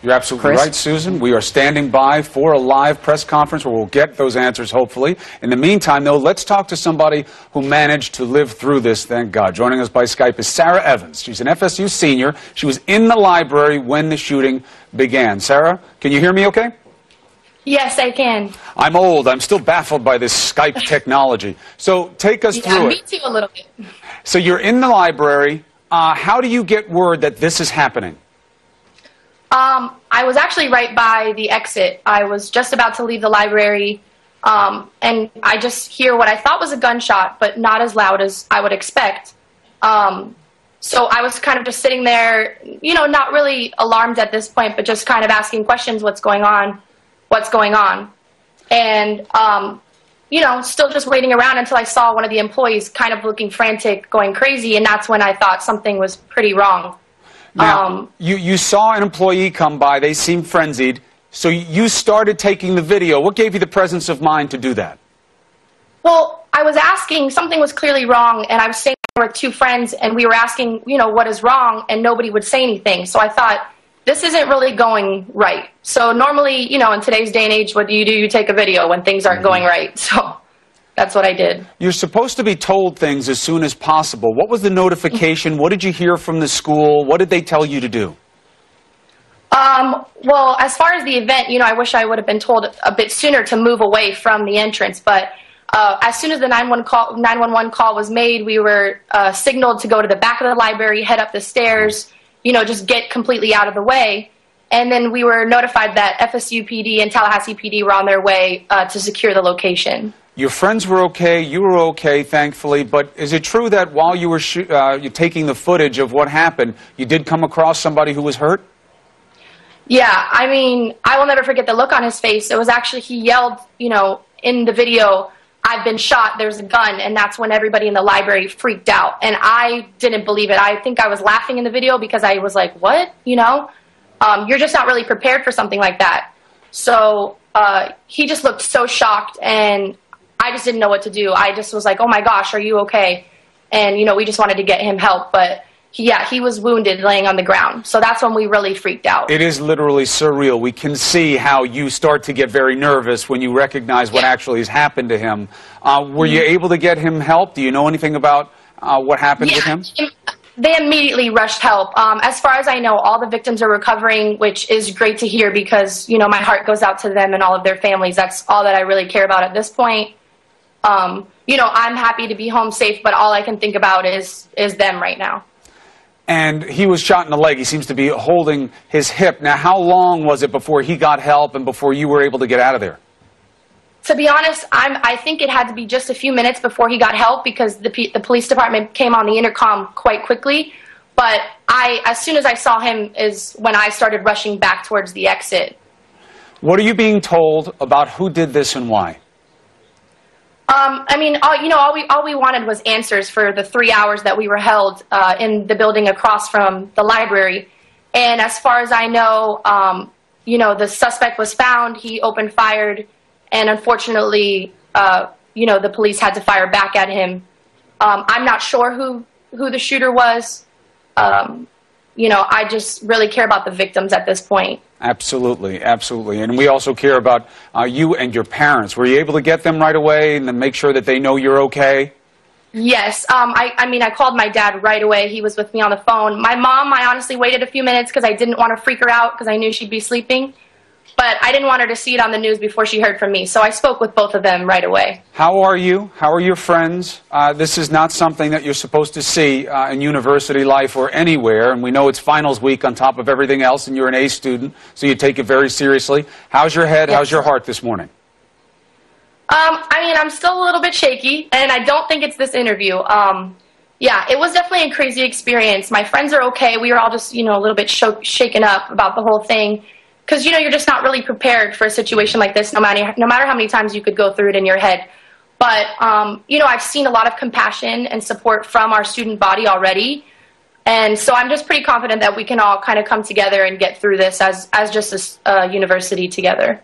You're absolutely Chris? right, Susan. We are standing by for a live press conference where we'll get those answers, hopefully. In the meantime, though, let's talk to somebody who managed to live through this, thank God. Joining us by Skype is Sarah Evans. She's an FSU senior. She was in the library when the shooting began. Sarah, can you hear me okay? Yes, I can. I'm old. I'm still baffled by this Skype technology. So take us through it. Me too, a little bit. So you're in the library. How do you get word that this is happening? I was actually right by the exit. I was just about to leave the library, and I just hear what I thought was a gunshot, but not as loud as I would expect. So I was kind of just sitting there, you know, not really alarmed at this point, but just kind of asking questions, what's going on? What's going on? And, you know, still just waiting around until I saw one of the employees kind of looking frantic, going crazy, and that's when I thought something was pretty wrong. Now, you saw an employee come by. They seemed frenzied. So you started taking the video. What gave you the presence of mind to do that? Well, I was asking, something was clearly wrong, and I was staying there with two friends, and we were asking, you know, what is wrong, and nobody would say anything. So I thought, this isn't really going right. So normally, you know, in today's day and age, what do? You take a video when things aren't going right. So that's what I did. You're supposed to be told things as soon as possible. What was the notification? What did you hear from the school? What did they tell you to do? Well, as far as the event, you know, I wish I would have been told a bit sooner to move away from the entrance. But as soon as the 911 call was made, we were signaled to go to the back of the library, head up the stairs, you know, just get completely out of the way. And then we were notified that FSU PD and Tallahassee PD were on their way to secure the location. Your friends were okay, you were okay, thankfully, but is it true that while you were taking the footage of what happened, you did come across somebody who was hurt? Yeah, I mean, I will never forget the look on his face. It was actually, he yelled, you know, in the video, "I've been shot, there's a gun," and that's when everybody in the library freaked out. And I didn't believe it. I think I was laughing in the video because I was like, what? You know? You're just not really prepared for something like that. So he just looked so shocked, and I just didn't know what to do. I just was like, oh my gosh, are you okay? And, you know, we just wanted to get him help. But, he was wounded laying on the ground. So that's when we really freaked out. It is literally surreal. We can see how you start to get very nervous when you recognize what actually has happened to him. Were you able to get him help? Do you know anything about what happened with him? They immediately rushed help. As far as I know, all the victims are recovering, which is great to hear because, you know, my heart goes out to them and all of their families. That's all that I really care about at this point. You know, I'm happy to be home safe, but all I can think about is them right now. And he was shot in the leg. He seems to be holding his hip. Now, how long was it before he got help and before you were able to get out of there? To be honest, I think it had to be just a few minutes before he got help because the police department came on the intercom quite quickly. But as soon as I saw him is when I started rushing back towards the exit. What are you being told about who did this and why? I mean, all we wanted was answers for the 3 hours that we were held in the building across from the library. And as far as I know, you know, the suspect was found. He opened fired. And unfortunately, you know, the police had to fire back at him. I'm not sure who the shooter was. You know, I just really care about the victims at this point. Absolutely, absolutely. And we also care about you and your parents. Were you able to get them right away and then make sure that they know you're okay? Yes. I mean, I called my dad right away. He was with me on the phone. My mom, I honestly waited a few minutes because I didn't want to freak her out because I knew she'd be sleeping. But I didn't want her to see it on the news before she heard from me, so I spoke with both of them right away. How are you? How are your friends? This is not something that you're supposed to see in university life or anywhere, and we know it's finals week on top of everything else, and you're an A student, so you take it very seriously. How's your head? Yes. How's your heart this morning? I mean, I'm still a little bit shaky, and I don't think it's this interview. Yeah, it was definitely a crazy experience. My friends are okay. We were all just, you know, a little bit shaken up about the whole thing. Because, you know, you're just not really prepared for a situation like this, no matter how many times you could go through it in your head. But, you know, I've seen a lot of compassion and support from our student body already. And so I'm just pretty confident that we can all kind of come together and get through this as just a university together.